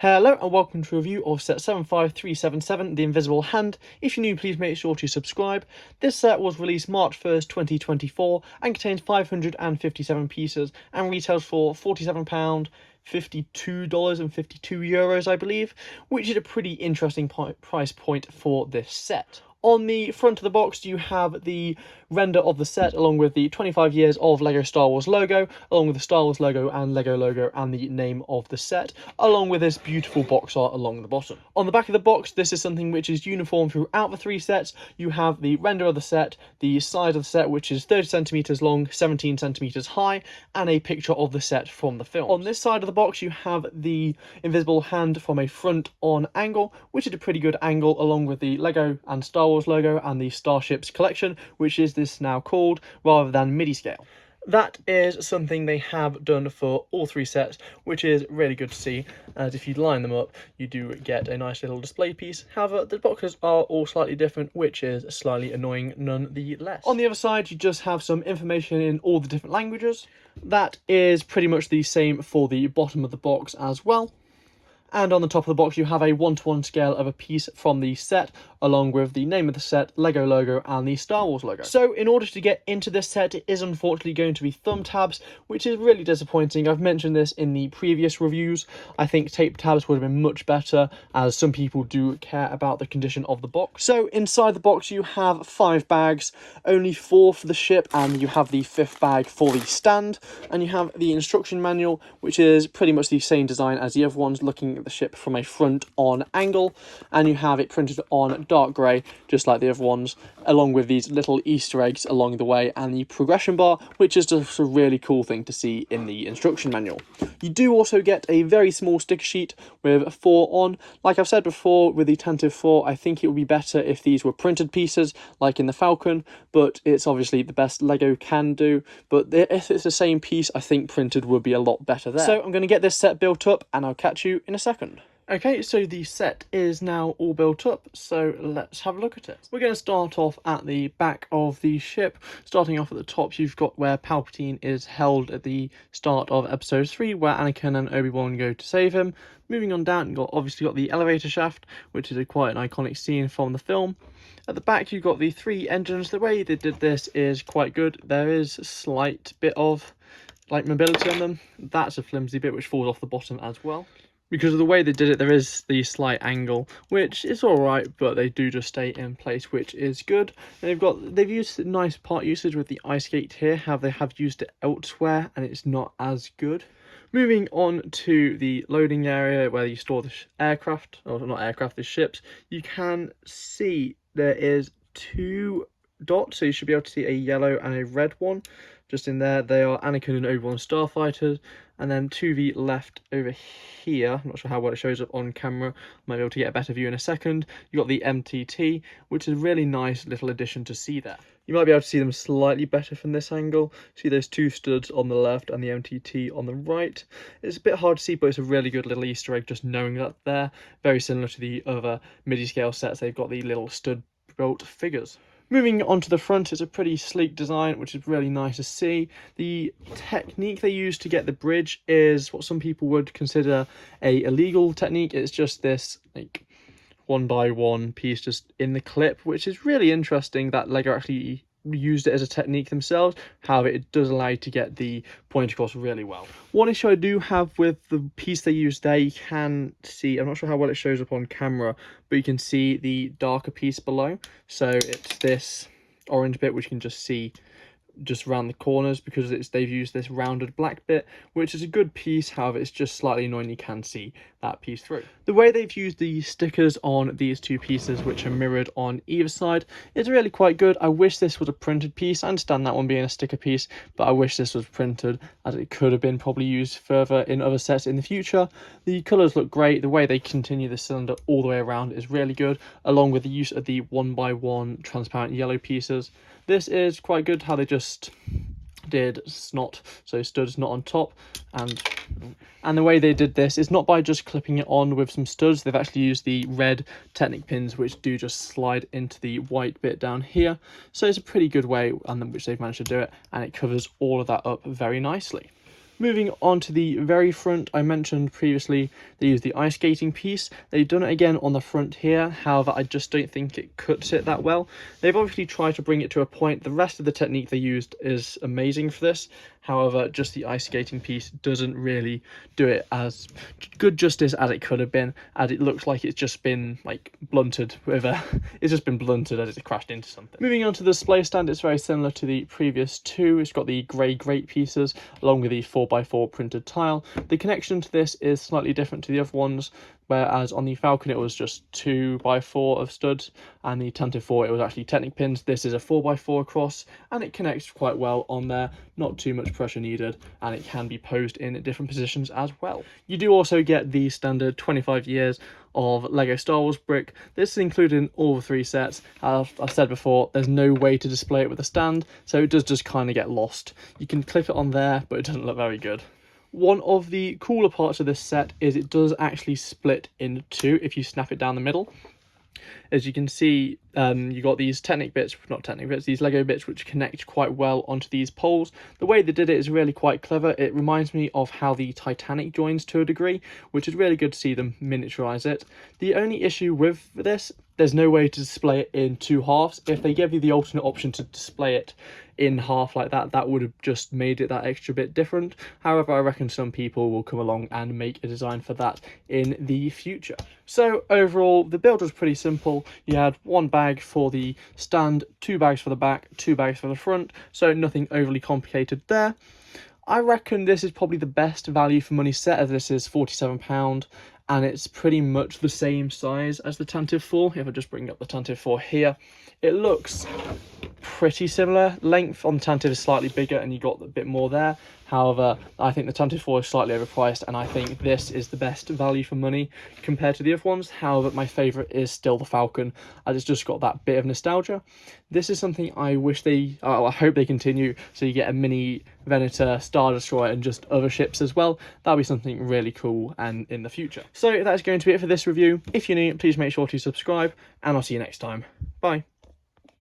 Hello and welcome to a review of set 75377, The Invisible Hand. If you're new, please make sure to subscribe. This set was released March 1st, 2024 and contains 557 pieces and retails for £47, €52.52, I believe, which is a pretty interesting price point for this set. On the front of the box, you have the render of the set along with the 25 years of LEGO Star Wars logo, along with the Star Wars logo and LEGO logo and the name of the set, along with this beautiful box art along the bottom. On the back of the box, this is something which is uniform throughout the three sets. You have the render of the set, the size of the set, which is 30 centimeters long, 17 centimeters high, and a picture of the set from the film. On this side of the box, you have the invisible hand from a front-on angle, which is a pretty good angle, along with the LEGO and Star Wars logo and the Starships collection, which is this now called, rather than MIDI scale. That is something they have done for all three sets, which is really good to see, as if you line them up, you do get a nice little display piece. However, the boxes are all slightly different, which is slightly annoying nonetheless. On the other side, you just have some information in all the different languages. That is pretty much the same for the bottom of the box as well. And on the top of the box, you have a 1:1 scale of a piece from the set, along with the name of the set, LEGO logo, and the Star Wars logo. So in order to get into this set, it is unfortunately going to be thumb tabs, which is really disappointing. I've mentioned this in the previous reviews. I think tape tabs would have been much better, as some people do care about the condition of the box. So inside the box, you have 5 bags, only 4 for the ship, and you have the 5th bag for the stand. And you have the instruction manual, which is pretty much the same design as the other ones, looking the ship from a front-on angle, and you have it printed on dark grey, just like the other ones, along with these little Easter eggs along the way, and the progression bar, which is just a really cool thing to see in the instruction manual. You do also get a very small sticker sheet with 4 on. Like I've said before, with the Tantive 4, I think it would be better if these were printed pieces, like in the Falcon, but it's obviously the best LEGO can do. But if it's the same piece, I think printed would be a lot better there. So I'm going to get this set built up, and I'll catch you in a second. Okay, so the set is now all built up, so let's have a look at it. We're going to start off at the back of the ship. Starting off at the top, you've got where Palpatine is held at the start of Episode 3, where Anakin and Obi-Wan go to save him. Moving on down, you've obviously got the elevator shaft, which is quite an iconic scene from the film. At the back, you've got the 3 engines. The way they did this is quite good. There is a slight bit of mobility on them. That's a flimsy bit which falls off the bottom as well. Because of the way they did it, there is the slight angle, which is alright, but they do just stay in place, which is good. And they've used nice part usage with the ice skate here, how they have used it elsewhere, and it's not as good. Moving on to the loading area where you store the aircraft, or not aircraft, the ships, you can see there is 2 dots, so you should be able to see a yellow and a red one. Just in there, they are Anakin and Obi-Wan starfighters, and then to the left over here, I'm not sure how well it shows up on camera, might be able to get a better view in a second, you've got the MTT, which is a really nice little addition to see there. You might be able to see them slightly better from this angle. See those 2 studs on the left and the MTT on the right. It's a bit hard to see, but it's a really good little Easter egg just knowing that there. Very similar to the other MIDI scale sets, they've got the little stud built figures. Moving on to the front, it's a pretty sleek design, which is really nice to see. The technique they use to get the bridge is what some people would consider a illegal technique. It's just this 1x1 piece just in the clip, which is really interesting that LEGO actually used it as a technique themselves. However, it does allow you to get the point across really well. One issue I do have with the piece they used there, you can see, I'm not sure how well it shows up on camera, but you can see the darker piece below. So it's this orange bit which you can just see just around the corners, because they've used this rounded black bit, which is a good piece. However, it's just slightly annoying you can see that piece through. The way they've used the stickers on these 2 pieces, which are mirrored on either side, is really quite good. I wish this was a printed piece. I understand that one being a sticker piece, but I wish this was printed, as it could have been probably used further in other sets in the future. The colours look great. The way they continue the cylinder all the way around is really good, along with the use of the 1x1 transparent yellow pieces. This is quite good how they just did snot, so studs not on top, and the way they did this is not by just clipping it on with some studs. They've actually used the red Technic pins, which do just slide into the white bit down here. So it's a pretty good way which they've managed to do it, and it covers all of that up very nicely. Moving on to the very front, I mentioned previously they used the ice skating piece. They've done it again on the front here, however I just don't think it cuts it that well. They've obviously tried to bring it to a point. The rest of the technique they used is amazing for this, however just the ice skating piece doesn't really do it as good justice as it could have been, as it looks like it's just been like blunted with a it's just been blunted as it's crashed into something. Moving on to the display stand, it's very similar to the previous two. It's got the grey grate pieces along with the 4x4 printed tile. The connection to this is slightly different to the other ones, whereas on the Falcon it was just 2x4 of studs, and the Tantive 4 it was actually Technic pins. This is a 4x4 across, and it connects quite well on there, not too much pressure needed, and it can be posed in different positions as well. You do also get the standard 25 years of Lego Star Wars brick. This is included in all the three sets. I've said before, there's no way to display it with a stand, so it does just kind of get lost. You can clip it on there, but it doesn't look very good. One of the cooler parts of this set is it does actually split in two if you snap it down the middle. As you can see, you got these these Lego bits which connect quite well onto these poles. The way they did it is really quite clever. It reminds me of how the Titanic joins to a degree, which is really good to see them miniaturize it. The only issue with this, there's no way to display it in two halves. If they gave you the alternate option to display it in half like that, that would have just made it that extra bit different. However, I reckon some people will come along and make a design for that in the future. So overall, the build was pretty simple. You had one bag for the stand, 2 bags for the back, 2 bags for the front, so nothing overly complicated there. I reckon this is probably the best value for money set, as this is £47, and it's pretty much the same size as the Tantive 4. If I just bring up the Tantive 4 here, it looks pretty similar. Length on the Tantive is slightly bigger and you got a bit more there. However, I think the Tantive 4 is slightly overpriced, and I think this is the best value for money compared to the other ones. However, my favourite is still the Falcon, as it's just got that bit of nostalgia. This is something I wish I hope they continue, so you get a mini Venator, Star Destroyer and just other ships as well. That'll be something really cool and in the future. So that's going to be it for this review. If you're new, please make sure to subscribe, and I'll see you next time. Bye.